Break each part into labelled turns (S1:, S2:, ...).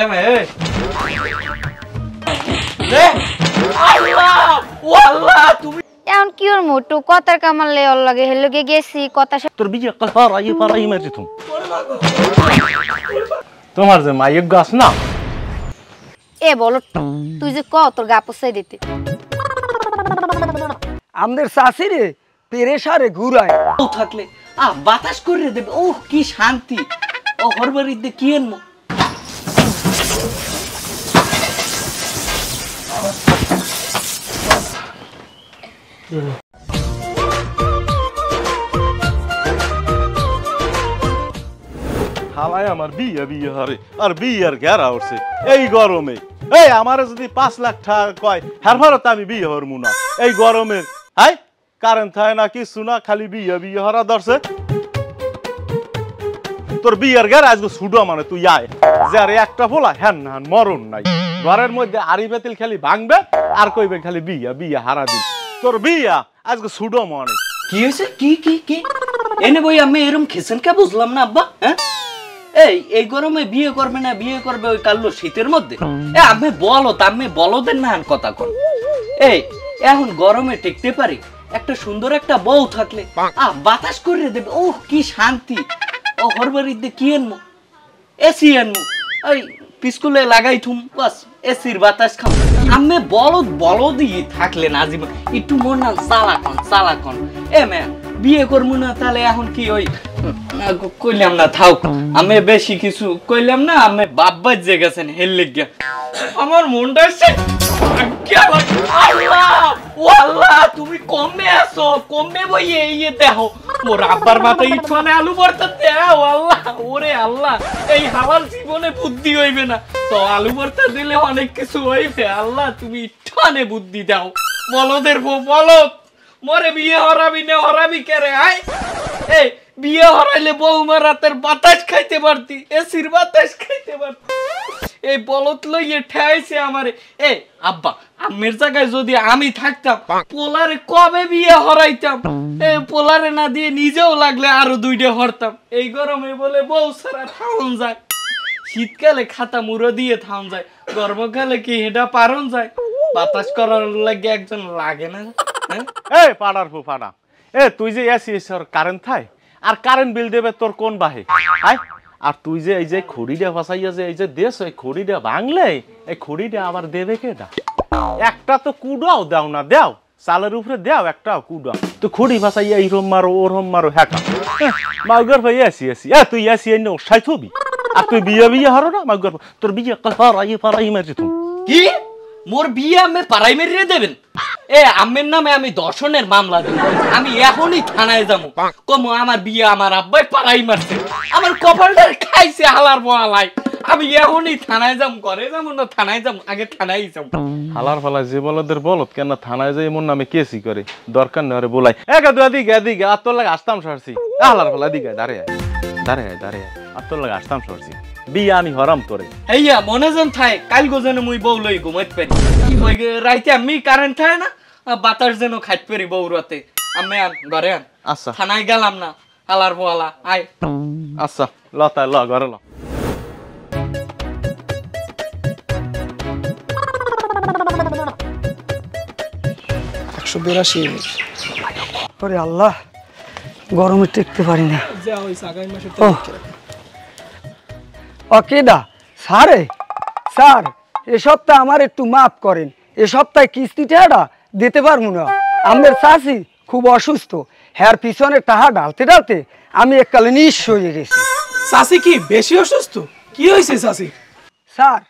S1: এই মে এই রে আল্লাহ ও আল্লাহ তুমি
S2: এখন কি ওর মোটু কথার কামালে ওর লাগে হেল লগে গেছি কথা
S3: তোর বিয়ে কলহার আই পারাই মারছি তুমি তোমার যে মাইক গাছ না
S2: এ বলো তুই যে ক তোর গা পছাই দিতে
S4: আমাদের শাশুড়ি পেরেশারে ঘুরায়
S1: ও থাকলে বাতাস করে দেবে ও কি শান্তি ও হরবারিতে কি এনমো
S3: হালাই আমার বিয়ে বিয়ে হরে আর বিয়ের ঘেরা উঠছে এই গরমে এই আমার যদি 5 লাখ টাকা কয় হারভারত আমি বিয়ে হরমু না এই গরমে হাই কারেন্ট থাকে না কিছু না খালি বিয়ে বিয়ে হরা ধরছে তোর বিয়ের ঘেরা আজকে ছুডো মানে তুই আয় যে আর একটা বলা হ্যান না মরণ নাই ঘরের মধ্যে আড়ি বেতিল খালি ভাঙবে আর কইবে খালি বিয়ে বিয়ে হারা দিন তোর বিয়া আজকে ছুডো মানে
S1: কি হয়েছে কি এনে বই আমি এরকম খেছেন কে বুঝলাম না আব্বা হ্যাঁ এই গরমে বিয়ে করবে না বিয়ে করবে ওই কাল্লো শীতের মধ্যে আমি বলদের না কথা কর এই এখন গরমে টেকতে পারি একটা সুন্দর একটা বউ থাকলে বাতাস করে দেবে ও কি শান্তি ও হরবারিতে কি এনমো এসি এনমো ওই পিস্কুলে লাগাই থুম বাস এসির বাতাস খাম আমি বলদি থাকলে না জীবন একটু মন না চালাকন এ ম্যা বিয়ে করবো না তাহলে এখন কি ওই কইলাম না থাক আমি বেশি কিছু কইলাম না আমি বাব্বা যে গেছেন হেললে গিয়া আমার মনটা আল্লাহ তুমি কমে আসো কমে বই ইয়ে দেখো মোর আব্বার মাথায় ইটখানে আলু ভর্তা দেও আল্লাহ ওরে আল্লাহ এই হাওয়ার জীবনে বুদ্ধি হইবে না তো আলু ভর্তা দিলে অনেক কিছু হইবে আল্লাহ তুমি ইটখানে বুদ্ধি দাও বলদের বলদ মরে বিয়ে হরাবি কেরে আয় এই বিয়ে হরাইলে বৌমা রাতের বাতাস খাইতে পারতি এসির বাতাস খাইতে পারতি এই বলত লইয়ে ঠেয়াইছে আমারে এ আব্বা আম্মের জায়গায় যদি আমি থাকতাম পোলারে কবে বিয়ে হরাইতাম পোলারে না দিয়ে নিজেও লাগলে আরো 2টা হরতাম এই গরমে বলে বউ সারা থাউন যায় শীতকালে খাতা মুড়ো দিয়ে থাউন যায় গরমকালে কি হেডা পারন যায় বাতাস করার লাগে একজন লাগে না
S3: এই পাড়ার ফুফানা তুই যে এসি কারেন্ট থাই আর কারেন্ট বিল দেবে তোর কোন বাহে আয় আর তুই যে এই যে খড়িটা ফাসাইয়া যে এই যে দেশ ওই খড়িটা ভাঙলে এই খড়িটা আবার দেবে কেটা একটা তো কুডাও দাও না দাও চালের উপরে দাও একটা কুডাও তুই খড়ি ফাসাইয়া এইরম মারো ওরম মারো হ্যাঁ মাউগার ভাই এসি তুই এসি এনে ওসাই থবি আর তুই বিয়ে হারো না মাউগার তোর বিয়ে পারাই মারছি তুমি
S1: কি মোর বিয়ে আমি পাড়াই মেরিয়ে দেবেন আম্মের নামে আমি দর্শনের মামলা দেব আমি এখনই থানায় যাবো কমো আমার বিয়ে আমার আব্বাই পাড়াই মারছে আমার কপালটা খাইছে হালার বহালাই আমি এখনই থানায় যাবো ঘরে যাবো না থানায় যাবো আগে থানায় যাবো
S3: হালার ফালা যে বলদের বলত কেন থানায় যাই মোর নামে কেসি করে দরকার নেই বলাই এদিকে আর তোর লাগে আসতাম সরছি হালার ফালা দিকে দাঁড়ে আর তোর লাগে আসতাম সরছি বিয়া আমি হরাম তোরে
S1: হেইয়া মনে যেন থাই কাল গোজনে মুই বউ লই ঘুমাইতে পারি ওই রাইতে আমি কারেন্ট থাকে না বাতাস যেন খাইতে পারি বউ রাতে আমি ঘরে আন
S3: আচ্ছা
S1: থানায় গেলাম না হালার বহালা আয়
S3: আচ্ছা লতা ল ঘরে ল
S4: 182 ওরে আল্লাহ গরমে টেকতে পারি না
S5: যা ওই আগামী মাসে
S4: ওকেদা স্যার এ সপ্তাহে আমার একটু মাফ করেন এ সপ্তাহে কিস্তিটা দিতে পারবো না আমার চাচি খুব অসুস্থ হ্যার পিছনে টাহা ঢালতে আমি এককালে নিঃস্ব হয়ে গেছি
S5: চাচি কি বেশি অসুস্থ কি হয়েছে চাচি
S4: স্যার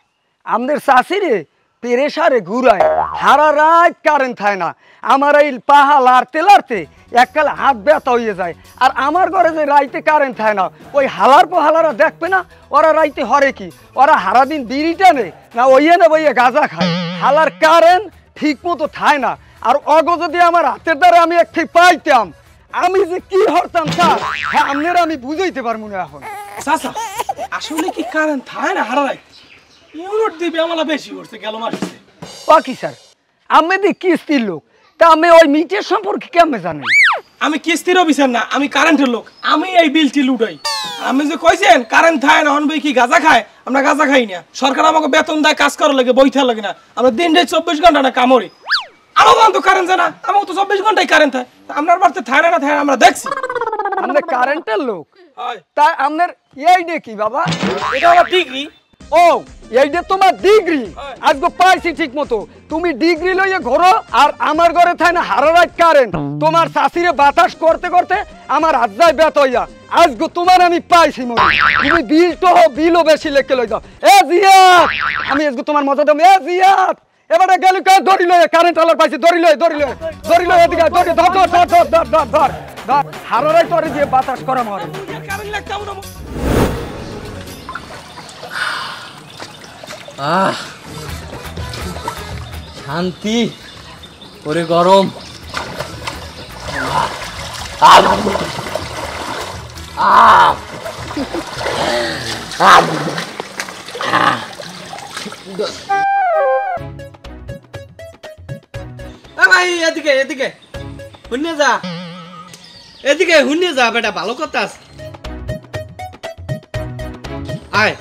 S4: আমাদের চাচিরে পেরেশারে ঘুরায় সারা রাত কারেন্ট থাকে না আমার এই পাহা লাড়তে এককালে হাত ব্যথা হয়ে যায় আর আমার ঘরে যে রাইতে কারেন্ট থাকে না ওই হালার পোহালারা দেখবে না ওরা রাইতে হরে কি ওরা সারাদিন বিড়ি টানে না ওইয়ে না বইয়ে গাঁজা খায় হালার কারেন্ট ঠিক মতো থাকে না আর অগ যদি আমার হাতের দ্বারা আমি একটি পাইতাম আমি যে কি হরতাম স্যার হ্যাঁ আপনারা আমি বুঝাইতে পারবো না এখন
S5: চাচা আসলে কি কারেন্ট থাকে না হারা রাত ইউনিট দিবে আমলা বেশি করছে গেল মাসে
S4: ও কি স্যার আমি দি কিস্তির লোক তা আমি ওই মিটের সম্পর্কে কেমনে জানেন
S5: আমি কিস্তির অফিসার না, আমি কারেন্টের লোক। আমি এই বিলটি লুটাই। আমি যে কইছেন কারেন্ট থাকে না, হন ভাই কি গাঁজা খায়? আমরা গাঁজা খাই না। সরকার আমাকে বেতন দেয়, কাজ করার লাগে, বইতে লাগে না। আমরা দিন রাত 24 ঘন্টা না কামড়ি। আমার তো কারেন্ট জানা, আমার তো 24 ঘন্টাই কারেন্ট থাকে। আপনার বাড়িতে থাকে না থাকে আমরা দেখছি।
S4: আপনি কারেন্টের লোক,
S5: হয়
S4: তাই আপনার এইটা কি বাবা?
S5: এটা আমার ডিগ্রি।
S4: ও এইটা তোমার ডিগ্রি? আজকে পাইছি ঠিক মতো। তুমি ডিগ্রি লইয়ে ঘোরো আর আমার ঘরে থাকে না হারা রাত কারেন্ট। তোমার শাশিরে বাতাস করতে করতে আমার হাত যায় ব্যথ হইয়া। আজকে তোমার আমি পাইছি মনে। তুমি বিলও বেশি লেখে লই যাও। এ জিয়াত, আমি আজকে তোমার মজা দেব। এ জিয়াত, এবারে গেলি কা ধরি লই, কারেন্ট আলার পাইছি, ধরি লই এদিকে, ধর হারা রাত তোরে দিয়ে বাতাস করা মরে।
S5: কারেন্ট লাগতাম না।
S1: শান্তি, ওরে গরম। ভাই এদিকে এদিকে শুনে যা, এদিকে শুনে যা বেটা, ভালো কথা আছে। আয়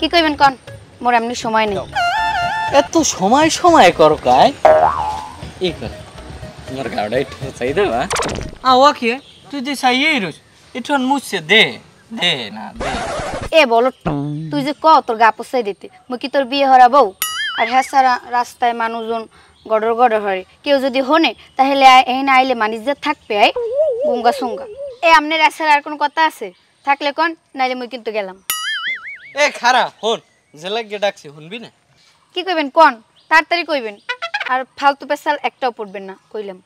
S2: কি কইবেন কোন? মোর এমনি সময় নেই।
S1: এত সময় সময় কর কায় এই কর তোমার গাড়া একটু চাই দে না ওকে তুই যে চাইয়েই রস একটু মুছে দে দে না দে।
S2: এ বলো, তুই যে ক তোর গা পোছাই দিতে, মুই কি তোর বিয়ে হরাবো? আর হ্যাঁ সারা রাস্তায় মানুষজন গড়র গড়র হরে, কেউ যদি হনে তাহলে এই না আইলে মানিস যে থাকবে আই গুঙ্গা সুঙ্গা। এ আমনের আসার আর কোন কথা আছে? থাকলে কোন, নাইলে মুই কিন্তু গেলাম।
S1: এ খারা হন জেলাকে ডাকছি, শুনবি না?
S2: কি কইবেন কোন, তাড়াতাড়ি কইবেন, আর ফালতু পেশাল একটাও পড়বেন না কইলাম।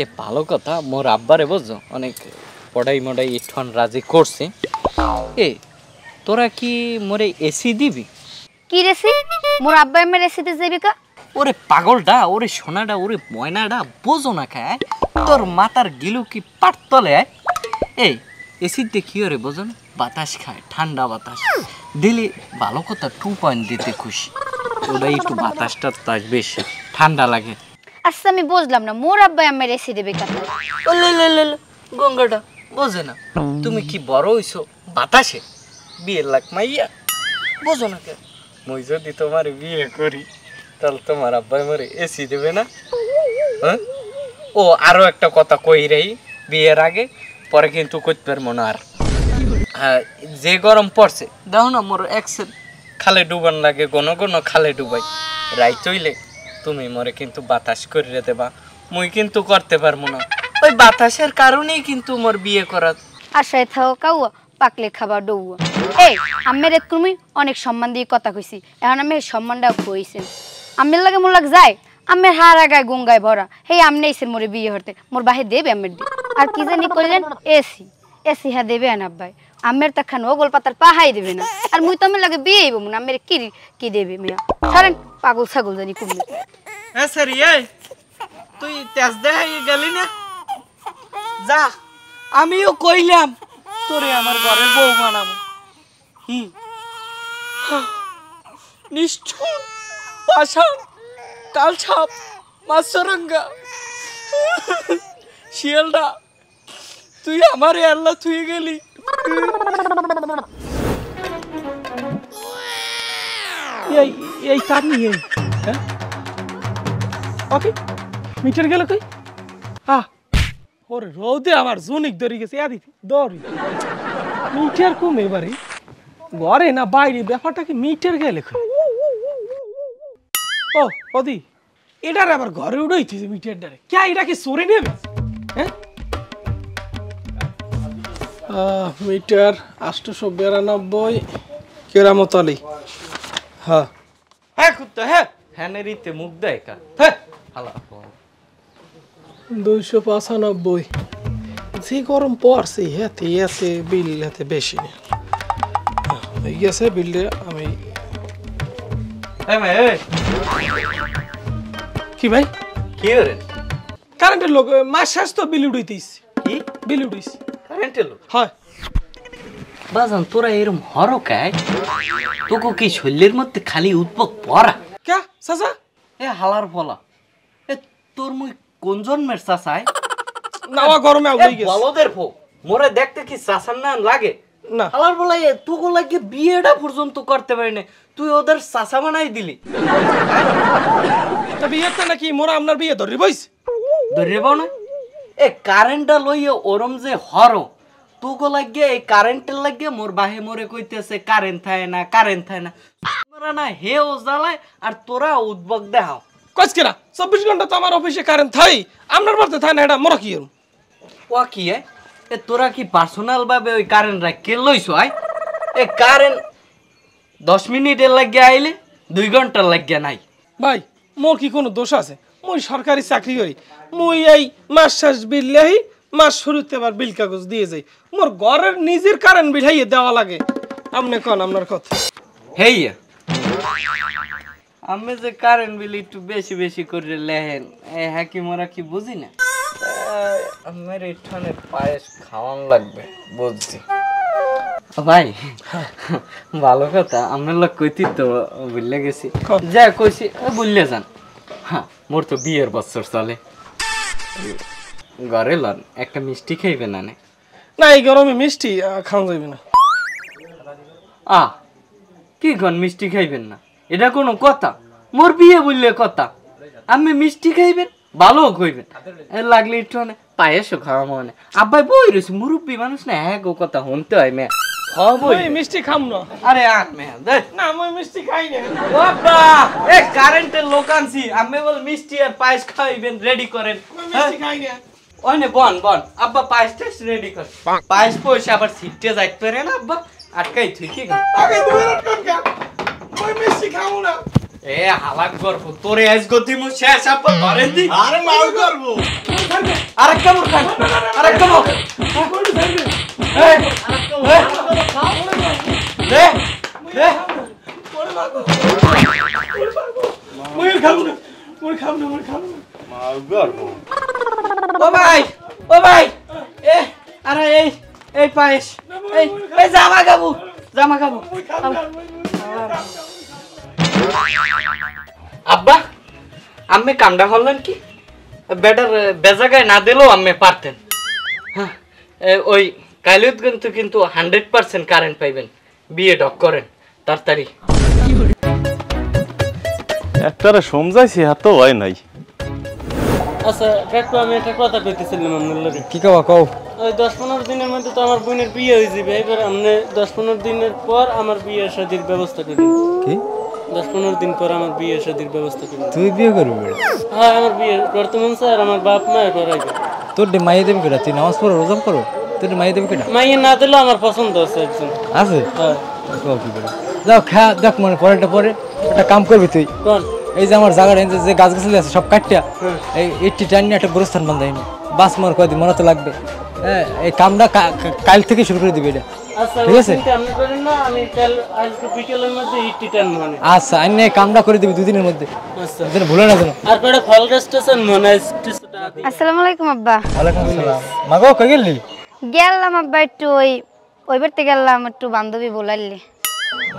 S1: এ ভালো কথা, মোর আব্বারে বুঝছো অনেক পড়াই মডাই ইঠন রাজি করছে। এ তোরা কি মোরে এসি দিবি?
S2: কি রেসি? মোর আব্বা এমএ রেসিতে যাবি কা?
S1: ওরে পাগলটা, ওরে সোনাটা, ওরে ময়নাটা বোঝো না খায়, তোর মাথার গিলু কি পাটতলে। এই এসিতে কি ওরে বোঝো না, বাতাস খায়, ঠান্ডা বাতাস দিলে ভালো কথা। 2 পয়েন্ট দিতে খুশি, ওটাই একটু বাতাসটা তার বেশি ঠান্ডা লাগে।
S2: আচ্ছা আমি বুঝলাম না, মোর আব্বা এমএ রেসি দেবে কা?
S1: গঙ্গাটা বোঝে না, তুমি কি বড় হইছো বাতাসে বিয়ের লাগ মাইয়া, বোঝো না কে? মই যদি তোমার বিয়ে করি তাহলে তোমার আব্বা আমার এসি দেবে না? হ্যাঁ, ও আরো একটা কথা কই রে, বিয়ের আগে পরে কিন্তু কইতে পারবো না। আর হ্যাঁ, যে গরম পড়ছে দেখো না, মোর এক্সেল খালে ডুবান লাগে, ঘন ঘন খালে ডুবাই। রাইত হইলে তুমি মরে কিন্তু বাতাস করে দেবা, মুই কিন্তু করতে পারবো না। ওই বাতাসের কারণেই কিন্তু মোর বিয়ে করা।
S2: আশায় থাও কাউয়া, পাকলে খাবার ডৌয়া। এই আম্মের তুমি অনেক সম্মান দিয়ে কথা কইছি, এখন আমি এই সম্মানটাও কইছেন। আম্মের লাগে মোর লাগ যায়, আম্মের হারা গায়ে গঙ্গায় ভরা। হেই আমনে এসের মোরে বিয়ে হতে, মোর বাহে দেবে আম্মের দিয়ে। আর কি জানি কইলেন এসি, এসি হ্যাঁ দেবে না আব্বাই। আম্মের তা খান ওগল পাতার পাহাই দেবে না। আর মুই তো আমের লাগে বিয়ে হইব না, আম্মের কি দেবে মেয়া? ছাড়েন পাগল ছাগল জানি কুমলে।
S1: হ্যাঁ স্যার, তুই তেজ দেখাই গেলি না? যা, আমিও কইলাম তোরে আমার ঘরের বউ বানাবো। নিষ্ঠুর পাষাণ কালছাপ মাছরঙ্গা শিয়ালটা, তুই আমারে আল্লাহ তুই গেলি।
S5: এই কার নিয়ে হ্যাঁ ওকে মিটার গেল কই? ওরে রোদে আমার জুনিক ধরে গেছে, দৌড়ি মিটার কমে এবারে ঘরে না বাইরে, ব্যাপারটা কি মিটার গেলে কই? ও ওদি এটার আবার ঘরে উড়াইছে মিটার ডারে, কে এটা কি চোরে নেবে? হ্যাঁ মিটার 892 কেরামত আলী। হ্যাঁ
S1: হ্যাঁ কুত্তা, হ্যাঁ হ্যাঁ রিতে মুখ দেয় কা, হ্যাঁ
S5: 295 যে গরম পড়ছে হাতে আছে, বিল হাতে বেশি না হয়ে গেছে বিলটা। আমি কি ভাই
S1: কি করে
S5: কারেন্টের লোক মাস শেষ তো বিল উড়াইতেছি।
S1: কি
S5: বিল উড়াইছি?
S1: কারেন্টের লোক?
S5: হয়
S1: বাজান তোরা এরম হরকায় তোকে কি শরীরের মধ্যে খালি উদ্ভব পড়া
S5: কে চাচা
S1: এ হালার ফলা এ তোর মুই কোন জন্মের চাচাই
S5: নাওয়া গরমে আউলাই গেছে
S1: বলদের ফো মোরে দেখতে কি চাচার না লাগে
S5: না
S1: হালার ফলা তোকে লাগে বিয়েটা পর্যন্ত করতে পারি না তুই ওদের চাচা বানাই দিলি
S5: তা বিয়েতে নাকি মোরা আপনার বিয়ে ধরি বইস
S1: ধরে পাও না এ কারেন্টটা লইয়ে ওরম যে হর তোকে লাগিয়ে এই কারেন্টের লাগিয়ে মোর বাহে মোরে কইতেছে কারেন্ট থাকে না তোরা না হেও জ্বালায় আর তোরা উদ্বক দেখাও
S5: কইস কেনা 24 ঘন্টা তো আমার অফিসে কারেন্ট থাই আপনার বাড়িতে থাই না এটা মোরা কি এরম
S1: ও কি এ তোরা কি পার্সোনাল ভাবে ওই কারেন্ট রাখকে লইছো এ কারেন্ট 10 মিনিটের লাগিয়ে আইলে 2 ঘন্টার লাগিয়ে নাই
S5: ভাই মোর কি কোনো দোষ আছে মুই সরকারি চাকরি করি মুই এই মাস শেষ বিল লেহি মাস শুরুতে আবার বিল কাগজ দিয়ে যাই মোর ঘরের নিজের কারেন্ট বিল হাইয়ে দেওয়া লাগে আপনি কোন আপনার কথা
S1: হেইয়া আমি যে কারেন্ট বিল একটু বেশি বেশি করে লেহেন এ হ্যাঁ কি মোরা কি বুঝি না আমার এখানে পায়েস খাওয়ান লাগবে বুঝছি ভাই ভালো কথা আমার লোক কইতি তো বুঝলে গেছি যা কইছি বুঝলে যান হ্যাঁ মোর তো বিয়ের বছর চলে ঘরে লন একটা মিষ্টি খাইবে না
S5: না এই গরমে মিষ্টি খাওয়া যাবে না
S1: কি গন মিষ্টি খাইবেন না এটা কোনো কথা মোর বিয়ে বললে কথা আমি মিষ্টি খাইবেন ভালো কইবেন লাগলে একটু পায়েসও খাওয়া মনে আব্বাই বই রয়েছে মুরব্বী মানুষ না হ্যাঁ গো কথা শুনতে হয় মেয়ে
S5: মিষ্টি খাম না
S1: আরে আন মেয়ে
S5: না মই মিষ্টি খাই না
S1: বাবা এ কারেন্টের লোক আনছি আমি বল মিষ্টি আর পায়েস খাইবেন রেডি করেন
S5: মিষ্টি খাই না
S1: ওইনে বন আব্বা পায়েস টেস্ট রেডি কর পায়েস পয়সা আবার সিটে যাইতে পারে না আব্বা আটকাই তুই কি
S5: আগে দুই মিনিট কর কে মই মিষ্টি খাও না
S1: এ হালাক করব তোরে আজ গতি মু শেষ আব্বা ধরে দি
S3: আরে মাল করব
S1: আরেকটা মুখ খাই আরেকটা মুখ
S3: মাল করব
S1: ও ভাই এ আরে এই পায়েস এই জামা খাবো আব্বা আম্মে কামটা করলেন কি বেটার বেজাগায় না দিলেও আম্মে পারতেন হ্যাঁ ওই কাইলত কিন্তু 100% কারেন্ট পাইবেন বিয়ে ডক করেন তাড়াতাড়ি
S3: একটারে সমঝাইছি হাত তো হয় নাই
S1: আচ্ছা কাকু আমি একটা কথা কইতেছিলাম আপনার লগে
S4: কি কবা কও
S1: ওই 10-15 দিনের মধ্যে তো আমার বোনের বিয়ে হয়ে যাবে এবার আপনি 10-15 দিনের পর আমার বিয়ের শাদীর ব্যবস্থা করে দিন
S4: কি
S1: 10-15 দিন পর আমার বিয়ের শাদীর ব্যবস্থা করে দিন
S4: তুই বিয়ে করবি
S1: হ্যাঁ আমার বিয়ে বর্তমান স্যার আমার বাপ মা করাইবে
S4: তোর মাইয়ে দেবে কেটা তুই নামাজ পড়ো রোজা করো তোর মাইয়ে দেবে কেটা
S1: মাইয়ে না দিলে আমার পছন্দ আছে একজন
S4: আছে
S1: হ্যাঁ
S4: কি করে যাও খা দেখ মানে পরেরটা পরে একটা কাম করবি তুই
S1: কোন
S4: এই যে আমার জায়গাটা যে গাছ গাছালি আছে সব কাটিয়া এই 80 টান নিয়ে একটা গোরস্থান বান্ধাইনি বাস মার কয়দিন মনে তো লাগবে হ্যাঁ এই কামটা কাল থেকে শুরু করে দিবি এটা
S1: আচ্ছা
S4: ঠিক আছে
S1: চিন্তা আপনি করেন না আমি কাল আজকে বিকেলের মধ্যে 80 টান মানে
S4: আচ্ছা আইনে কামটা করে দিবি দুদিনের মধ্যে
S1: আচ্ছা
S4: যেন ভুলে না যেন
S1: আর কয়টা ফল স্টেশন মনে স্টেশনটা
S2: আসসালামু আলাইকুম আব্বা
S4: ওয়ালাইকুম আসসালাম মাগো কই গেলি
S2: গেলাম আব্বা একটু ওই বাড়িতে গেলাম একটু বান্ধবী বলাইলি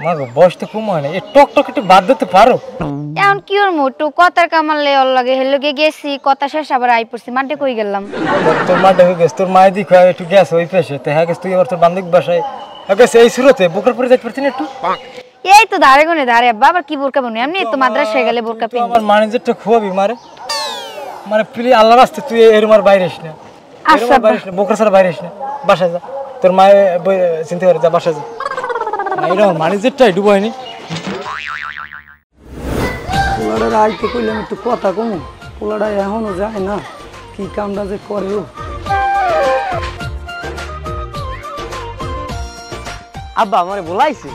S4: মাগো বয়স তো কম হয় না এই টক টক একটু বাদ দিতে পারো
S2: এখন কি ওর মোটু কথার কামালে ওর লাগে হেলগে গেছি কথা শেষ আবার আই পড়ছি মাঠে কই গেলাম
S4: তোর মা দেখে গেছ তোর মাই দিক একটু গ্যাস ওই পেশে তো হ্যাঁ গেছ তুই আবার তোর বান্ধব বাসায় গেছে এই শুরুতে বুকের পরে যাইতে পারছিস একটু
S2: এই তো ধারে কোনে ধারে আব্বা আবার কি বোরকা বনি এমনি তো মাদ্রাসায় গেলে বোরকা পিন
S4: আমার ম্যানেজারটা খুয়াবি মানে প্লিজ আল্লাহর রাস্তে তুই এরম আর বাইরে আসিস না
S2: আচ্ছা
S4: বাইরে বুকের ছাড়া বাইরে আসিস না বাসায় যা তোর মায়ে চিন্তা করে যা বাসায় যা এরকম ম্যানেজারটাই ডুবাইনি
S6: পোলাডার আইতে কইলাম একটু কথা কমু পোলাডা এখনো যায় না কি কামটা যে করে ও
S7: আব্বা আমারে বলাইছে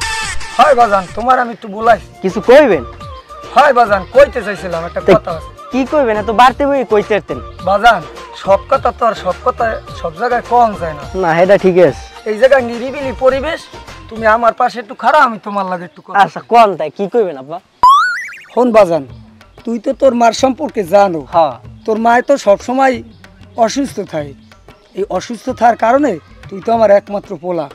S6: হয় বাজান তোমার আমি একটু বলাই
S7: কিছু কইবেন
S6: হয় বাজান কইতে চাইছিলাম একটা কথা আছে
S7: কি কইবেন এত বাড়তে বই কইতেন
S6: বাজান সব কথা তো আর সব কথা সব জায়গায় কম যায় না
S7: না এটা ঠিক আছে
S6: এই জায়গায় নিরিবিলি পরিবেশ তুমি আমার পাশে একটু খাড়া আমি তোমার লাগে একটু কথা
S7: আচ্ছা কোন তাই কি কইবেন আব্বা
S6: হন বাজান তুই তো তোর মার সম্পর্কে জানো
S7: হ্যাঁ
S6: তোর মায় তো সবসময় অসুস্থ থাকে এই অসুস্থ থাকার কারণে তুই তো আমার একমাত্র পোলা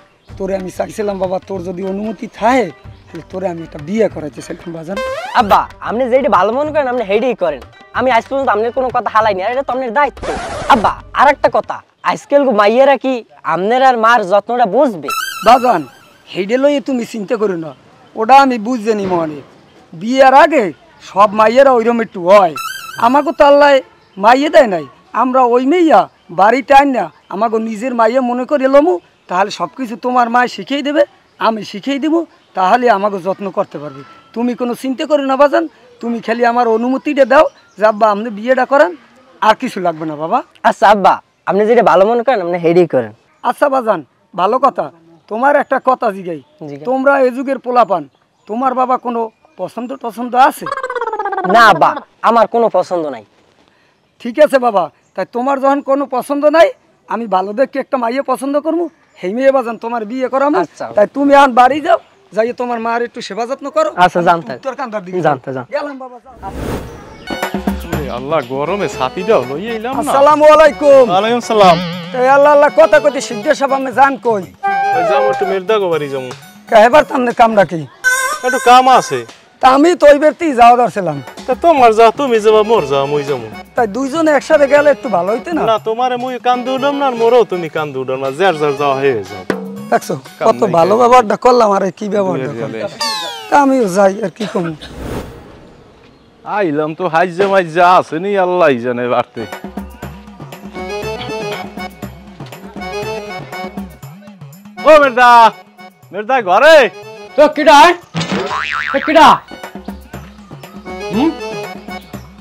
S6: তোরে আমি চাইছিলাম বাবা, তোর যদি অনুমতি থাকে তাহলে তোরে আমি একটা বিয়ে করাইতে চাইলাম বাজান।
S7: আব্বা আপনি যেটা ভালো মনে করেন আপনি হেডেই করেন, আমি আজ পর্যন্ত আপনার কোনো কথা হালাইনি, আর এটা তো আপনার দায়িত্ব। আব্বা আর একটা কথা, আজকাল মাইয়েরা কি আপনার আর মার যত্নটা বুঝবে?
S6: বাজান হেডে লইয়ে তুমি চিন্তা করো না, ওটা আমি বুঝছি মনে। বিয়ের আগে সব মাইয়েরা ওইরকম একটু হয়, আমাকে তো আল্লাহ মাইয়ে দেয় নাই, আমরা ওই মেইয়া বাড়িতে আন না আমাকে নিজের মাইয়া মনে করে এলামু, তাহলে সব কিছু তোমার মায় শিখিয়ে দেবে, আমি শিখিয়ে দেবো, তাহলে আমাকে যত্ন করতে পারবে। তুমি কোনো চিন্তা করো না বাজান, তুমি খালি আমার অনুমতিটা দাও যে আব্বা আপনি বিয়েটা করান, আর কিছু লাগবে না বাবা।
S7: আচ্ছা আব্বা আপনি যেটা ভালো মনে করেন আপনি হেডেই করেন।
S6: আচ্ছা বাজান ভালো কথা, তোমার একটা কথা জিগাই, তোমরা এ যুগের পোলাপান, তোমার বাবা কোনো পছন্দ টছন্দ আছে?
S7: না আব্বা আমার কোনো পছন্দ নাই।
S6: ঠিক আছে বাবা, তাই তোমার যখন কোনো পছন্দ নাই, আমি ভালো দেখে একটা মাইয়ে পছন্দ করবো, সেই মেয়ে বাজান তোমার বিয়ে করাবো।
S7: আচ্ছা।
S6: তাই তুমি এখন বাড়ি যাও, যাই তোমার মার একটু সেবা যত্ন করো।
S7: আচ্ছা জানতে
S6: তোর কান্দার দিকে
S7: জানতে জান
S6: গেলাম বাবা।
S3: আল্লাহ গরমে ছাতিটাও লই এলাম না।
S6: আসসালামু আলাইকুম।
S3: ওয়ালাইকুম সালাম।
S6: তাই আল্লাহ আল্লাহ কথা কইতে সিদ্ধের সব আমি জান কই
S3: ওই যাবো একটু মির্দা গোবারি যাবো,
S6: কাহেবার তামনে কামটা কি?
S3: একটু কাম আছে।
S6: তা আমি তো ওই ব্যক্তিই যাওয়া দরছিলাম।
S3: তা তোমার যা তুমি যাবা, মোর যা মুই যাবো।
S6: তাই দুইজনে একসাথে গেলে একটু ভালো হইতে না?
S3: না তোমারে মুই কান্দু উঠাম না, আর মোরও তুমি কান্দু উঠাম না, যার যার যাওয়া হয়ে যাও।
S6: দেখছো কত ভালো ব্যবহারটা করলাম, আর কি ব্যবহারটা করলাম। তা আমিও যাই, আর কি কম।
S3: আইলাম তো হাইজে মাইজা আছে নি, আল্লাহ জানে বাড়তে। ও মির্দা, মির্দা ঘরে?
S1: তো কিডা কিডা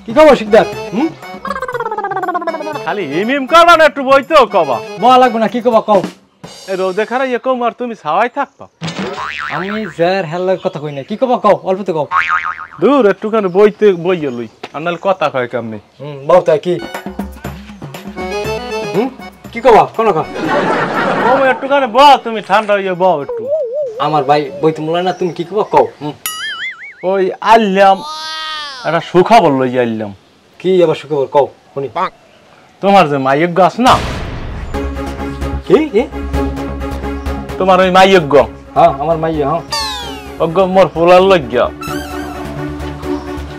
S1: কি খবর শিকদার?
S3: খালি ইমিম করবা না, একটু বইতেও কবা।
S1: বলা লাগবে না, কি কবা কও।
S3: এই রোদে খারাই কম, আর তুমি ছাওয়াই থাকবা।
S1: আমি যার হেলার কথা কই না, কি কবা কও, অল্পতে কও।
S3: দূর একটুখানি বইতে বইয়ে লই, আর নাহলে কথা কয় কেমনি।
S1: বাউ তাই কি কি কবা কোন কা?
S3: ও একটুখানি ব, তুমি ঠান্ডা হইয়ে বও একটু।
S1: আমার ভাই বইতে মূল্য না, তুমি কি কবা কও।
S3: ওই আইলাম একটা সুখবর লই আইলাম।
S1: কি আবার সুখবর কও শুনি।
S3: তোমার যে মাইক গাছ না,
S1: কি
S3: তোমার ওই মাইক গ,
S1: হ্যাঁ আমার মাইয়া, হ্যাঁ
S3: অজ্ঞ মোর ফুলার লজ্ঞা।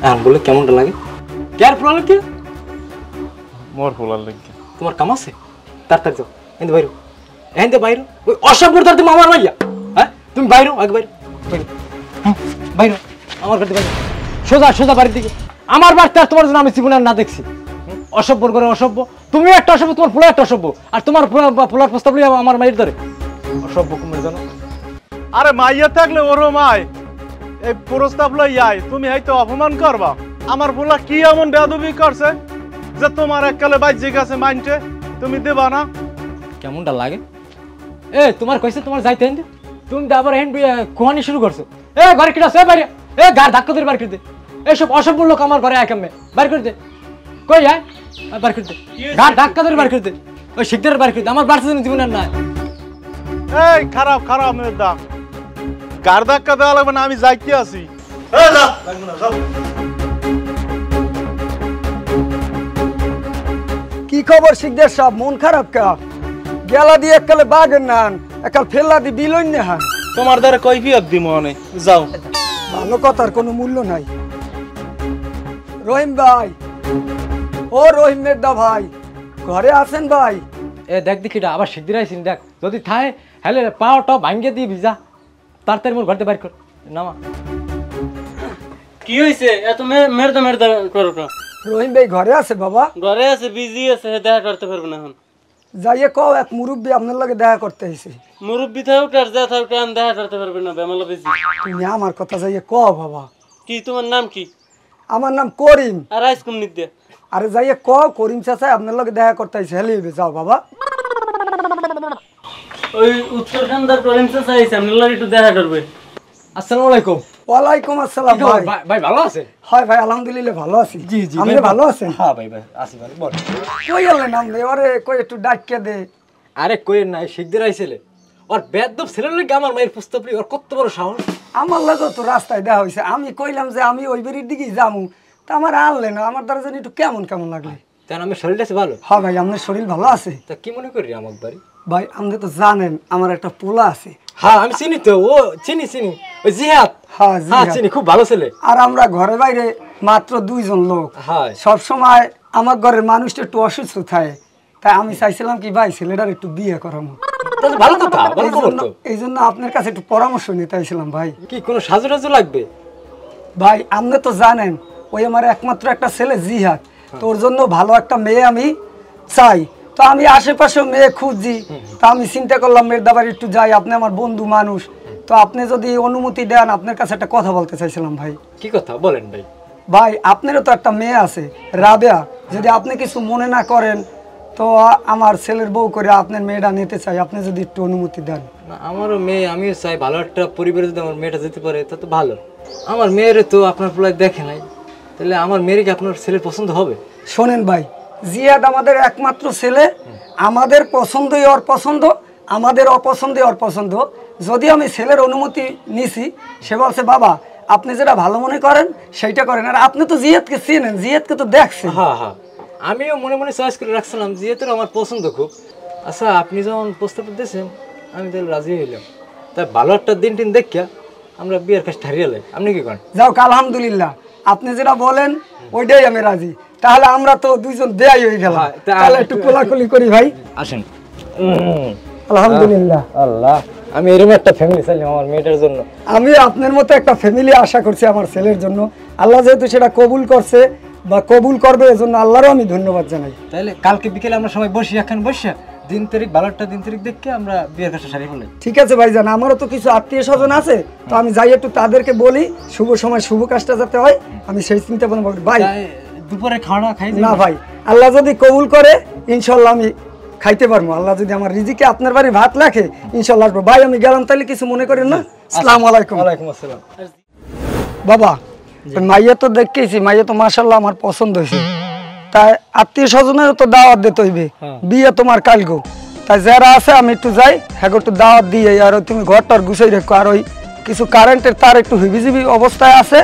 S1: হ্যাঁ বলে কেমনটা লাগে? কেয়ার ফুলার কি
S3: মোর ফুলার লজ্ঞা।
S1: তোমার কাম আছে? তাড়াতাড়ি যাও, এনতে বাইরো, এনতে বাইরো। ওই অসভ্যর তার তুমি আমার মাইয়া, হ্যাঁ তুমি বাইরো, আগে বাইরো, বাইরো আমার বাড়িতে বাইরো, সোজা সোজা বাড়ির দিকে। আমার বাড়িতে আর তোমার জন্য আমি জীবনে না দেখছি। অসভ্যর করে অসভ্য, তুমি একটা অসভ্য, তোমার ফুলা একটা অসভ্য, আর তোমার ফুলার প্রস্তাব নিয়ে আমার মায়ের ধরে অসভ্য কুমার জানো।
S3: আরে মাইয়া থাকলে ওরও মাই এই প্রস্তাব লই আয়, তুমি হয়তো অপমান করবা। আমার ফুলা কি এমন বেয়াদবি করছে যে তোমার এককালে বাজ্যে গেছে মাইন্ডে, তুমি দেবা না?
S1: কেমনটা লাগে? এ তোমার কইছে তোমার যাইতে হেন, তুমি তো আবার হেন কোহানি শুরু করছো। এ ঘরে কিটা সে বাইরে, এ গার ধাক্কা দিয়ে বার করে দে। এইসব অসভ্য লোক আমার ঘরে একামে বার করে দে। কই আয় বার করে দে, গার ধাক্কা দিয়ে বার করে দে, ওই শিকদারের বার করে দে। আমার বাড়ছে জীবন আর নাই।
S3: এই খারাপ খারাপ মেয়েদা, গার ধাক্কা দেওয়া লাগবে না, আমি যাইতে আছি।
S6: কি খবর শিকদার সাহেব, মন খারাপ কা? গেলা দিয়ে এককালে বাগের নান, একাল ফেলা দি বিলইন না হান।
S3: তোমার দ্বারা কৈফিয়ত দি মনে যাও।
S6: ভালো কথার কোনো মূল্য নাই। রহিম ভাই, ও রহিম মেদা ভাই, ঘরে আছেন ভাই?
S1: এ দেখ দেখিটা আবার শিকদির আইসিন, দেখ যদি থায় হেলে পাওটা ভাঙ্গে দিয়ে ভিজা, তাড়াতাড়ি মোর ঘরতে বাইর কর। নামা
S7: কি হইছে এত মেরদা মেরদা করো?
S6: রহিম ভাই ঘরে আছে বাবা?
S7: ঘরে আছে, বিজি আছে, দেখা করতে পারবো না এখন।
S6: যাইয়ে কও এক মুরব্বী আপনার লগে দেখা করতে আইছে।
S7: মুরব্বি থাকুক আর যা থাকুক আমি দেখা করতে পারবো না, বেমালা বিজি।
S6: তুমি আমার কথা যাইয়ে কও বাবা।
S7: কি তোমার নাম কি?
S6: আমার নাম করিম।
S7: আর আইস কম নিতে?
S6: আরে যাইয়ে কও করিম চাচা আপনার লগে দেখা করতে আইছে, হেলে যাও বাবা।
S7: ওই উত্তরখানদার করিম চাচা আইছে, আপনার লগে একটু দেখা করবে।
S1: আসসালামু আলাইকুম।
S6: ওয়ালাইকুম আসসালাম ভাই।
S1: ভাই ভালো আছে?
S6: হয় ভাই আলহামদুলিল্লাহ ভালো আছি।
S1: জি জি
S6: আপনি ভালো আছেন?
S1: হ্যাঁ ভাই ভাই আছি ভাই। বল
S6: কই এলেন আপনি? ওরে কই একটু ডাকিয়ে দে।
S1: আরে কই না, শিকদির আইছিলে, ওর বেদব ছেলের লাগে আমার মায়ের প্রস্তাব ওর কত বড় সাহস।
S6: আমার লগে তো রাস্তায় দেখা হয়েছে, আমি কইলাম যে আমি ওই বাড়ির দিকেই যাবো, তা আমার আনলে না, আমার দ্বারা জানি একটু কেমন কেমন লাগলে।
S1: তাই আমি শরীরটা আছে ভালো?
S6: হ্যাঁ ভাই আপনার শরীর ভালো আছে?
S1: তা কি মনে করি আমার বাড়ি?
S4: ভাই আপনি তো জানেন আমার একটা পোলা আছে।
S7: হ্যাঁ আমি চিনি তো, ও চিনি চিনি, ওই জিহাদ।
S4: হ্যাঁ
S7: হ্যাঁ চিনি, খুব ভালো ছেলে।
S4: আর আমরা ঘরে বাইরে মাত্র 2 জন লোক।
S7: হ্যাঁ
S4: সব সময় আমার ঘরের মানুষটা একটু অসুস্থ থাকে, তাই আমি চাইছিলাম কি ভাই ছেলেটার একটু বিয়ে করাবো।
S7: তাহলে ভালো কথা, ভালো খবর তো।
S4: এই জন্য আপনার কাছে একটু পরামর্শ নিতে আইছিলাম ভাই।
S7: কি কোনো সাজু টাজু লাগবে?
S4: ভাই আপনি তো জানেন ওই আমার একমাত্র একটা ছেলে জিহাদ, তোর জন্য ভালো একটা মেয়ে আমি চাই। তো আমি আশেপাশে মেয়ে খুঁজছি, তা আমি চিন্তা করলাম মেয়েদাবাড়ি একটু যাই, আপনি আমার বন্ধু মানুষ, তো আপনি যদি অনুমতি দেন আপনার কাছে একটা কথা বলতে চাইছিলাম ভাই।
S7: কি কথা বলেন ভাই?
S4: ভাই আপনারও তো একটা মেয়ে আছে রাবেয়া, যদি আপনি কিছু মনে না করেন তো আমার ছেলের বউ করে আপনার মেয়েটা নিতে চাই, আপনি যদি একটু অনুমতি দেন।
S7: না আমারও মেয়ে, আমিও চাই ভালো একটা পরিবারে যদি আমার মেয়েটা যেতে পারে তা তো ভালো। আমার মেয়েরে তো আপনার পোলায় দেখে নাই, তাহলে আমার মেয়ের কি আপনার ছেলের পছন্দ হবে?
S4: শোনেন ভাই, জিয়াদ আমাদের একমাত্র ছেলে, আমাদের পছন্দই ওর পছন্দ, আমাদের অপছন্দই ওর পছন্দ। যদি আমি ছেলের অনুমতি নিছি, সে বলছে বাবা আপনি যেটা ভালো মনে করেন সেইটা করেন। আর আপনি তো জিয়াদকে চিনেন, জিয়াদকে তো দেখছেন।
S7: হ্যাঁ হ্যাঁ আমিও মনে মনে চয়েস করে রাখছিলাম, যেহেতু আমার পছন্দ খুব। আচ্ছা আপনি যখন প্রস্তাব দিয়েছেন আমি তাহলে রাজি হইলাম। তাই ভালো একটা দিন টিন দেখিয়া আমরা বিয়ের কাছে ঠারিয়ে লাই, আপনি কি করেন?
S4: যাও আলহামদুলিল্লাহ, আপনি যেটা বলেন ওইটাই আমি রাজি। তাহলে আমরা তো 2 জন দেয়াই হয়ে গেলাম, তাহলে একটু কোলাকুলি করি ভাই।
S7: আসেন।
S4: আলহামদুলিল্লাহ।
S7: আল্লাহ, আমি এরকম একটা ফ্যামিলি চাইলাম আমার মেয়েটার জন্য।
S4: আমি আপনার মতো একটা ফ্যামিলি আশা করছি আমার ছেলের জন্য। আল্লাহ যেহেতু সেটা কবুল করছে বা কবুল করবে, এজন্য আল্লাহরও আমি ধন্যবাদ জানাই।
S7: তাহলে কালকে বিকেলে আমরা সবাই বসি, এখন বসে দিন তারিখ ভালো একটা দিন তারিখ দেখে আমরা বিয়ের কাছে সারি ফেলাই।
S4: ঠিক আছে ভাইজান, আমারও তো কিছু আত্মীয় স্বজন আছে, তো আমি যাই একটু তাদেরকে বলি শুভ সময় শুভ কাজটা যাতে হয়, আমি সেই চিন্তা ভাবনা করি। ভাই
S7: দুপুরে খাওয়া খাই
S4: না ভাই, আল্লাহ যদি কবুল করে ইনশাল্লাহ আমি খাইতে পারবো। আল্লাহ যদি আমার রিজিকে আপনার বাড়ি ভাত রাখে ইনশাল্লাহ আসবো। ভাই আমি গেলাম, তাহলে কিছু মনে করেন না। আসসালামু আলাইকুম।
S7: ওয়ালাইকুম আসসালাম।
S4: বাবা মাইয়া তো দেখেছি, মাইয়া তো মাশাআল্লাহ আমার পছন্দ হয়েছে, তাই আত্মীয় স্বজনের তো দাওয়াত দিতে হইবে। বিয়ে তোমার কালগো, তাই যারা আছে আমি একটু যাই, হ্যাঁ একটু দাওয়াত দিয়ে, আর তুমি ঘরটার গুছাই রাখো। আর ওই কিছু কারেন্টের তার একটু হিবিজিবি অবস্থায় আছে,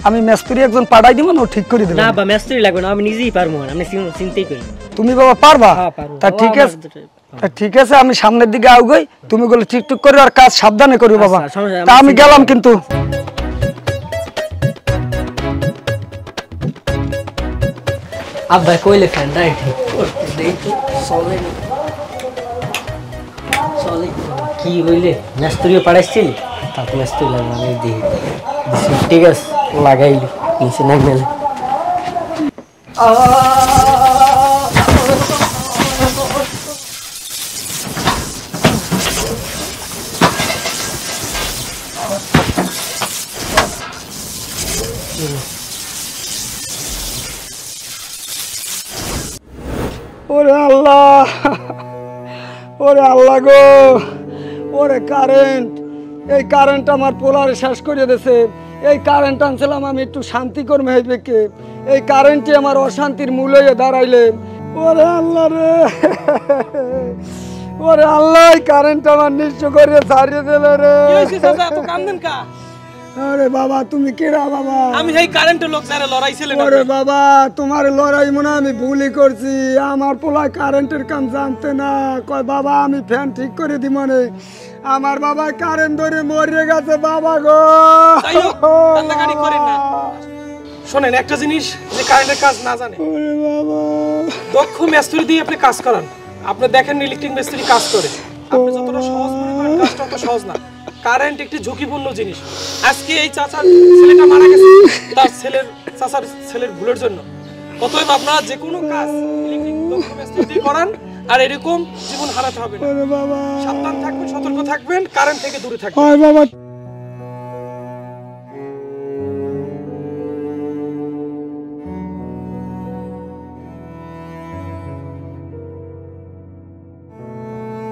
S4: আমি মিস্ত্রি একজন পাঠাই দিব, না ঠিক করে দেব।
S8: না বা মিস্ত্রি লাগবে না, আমি নিজেই পারবো, আপনি চিন্তাই করেন।
S4: তুমি বাবা পারবা?
S8: হ্যাঁ পারবো।
S4: তা ঠিক আছে, তা ঠিক আছে, আমি সামনের দিকে আউগই, তুমি গুলো ঠিকঠাক করে আর কাজ সাবধানে করবে বাবা। তা আমি গেলাম কিন্তু।
S8: আব্বা কইলে ফ্যানটা ঠিক করতে দেই তো, চলে চলে কি হইলে মিস্ত্রিও পাঠাইছিল, তারপর মিস্ত্রি লাগবে আমি দিই। ঠিক আছে লাগাইলি নিচে না গেলে।
S4: ওরে আল্লাহ, ওরে আল্লাহ গো, ওরে কারেন্ট, এই কারেন্ট আমার পোলারে শেষ করে দিয়েছে। এই কারেন্ট আনছিলাম আমি একটু শান্তি কর্মে হইবে কে, এই কারেন্টই আমার অশান্তির মূল হয়ে দাঁড়াইলে। ওরে আল্লাহ রে, ওরে আল্লাহ, কারেন্ট আমার নিঃস্ব করে ছাড়িয়ে দিল রে।
S5: কান্দেন কা?
S4: আরে বাবা তুমি কেডা বাবা?
S5: আমি সেই কারেন্টের লোক যারা লড়াইছিলেন।
S4: ওরে বাবা তোমার লড়াই মনে আমি ভুলই করছি, আমার পোলা কারেন্টের কাম জানতে না, কয় বাবা আমি ফ্যান ঠিক করে দি, মানে আমার বাবা কারেন্ট ধরে মরে গেছে বাবা গো।
S5: তাই হোক, কান্নাকাটি করেন না। শোনেন একটা জিনিস, যে কারেন্টের কাজ না জানে,
S4: ওরে বাবা
S5: দক্ষ মিস্ত্রি দিয়ে আপনি কাজ করান। আপনি দেখেন ইলেকট্রিক মিস্ত্রি কাজ করে, আপনি যতটা সহজ মনে করেন কাজটা অত সহজ না। কারেন্ট একটি ঝুঁকিপূর্ণ জিনিস। আজকে এই চাচার ছেলেটা মারা গেছে তার চাচার ছেলের ভুলের জন্য। অতএব আপনারা যে কোনো কাজ ইলেকট্রিক দক্ষ মিস্ত্রি দিয়ে করান, আর এরকম জীবন হারাতে হবে না। সাবধান থাকবেন, সতর্ক থাকবেন, কারেন্ট থেকে দূরে থাকবেন।
S4: বাবা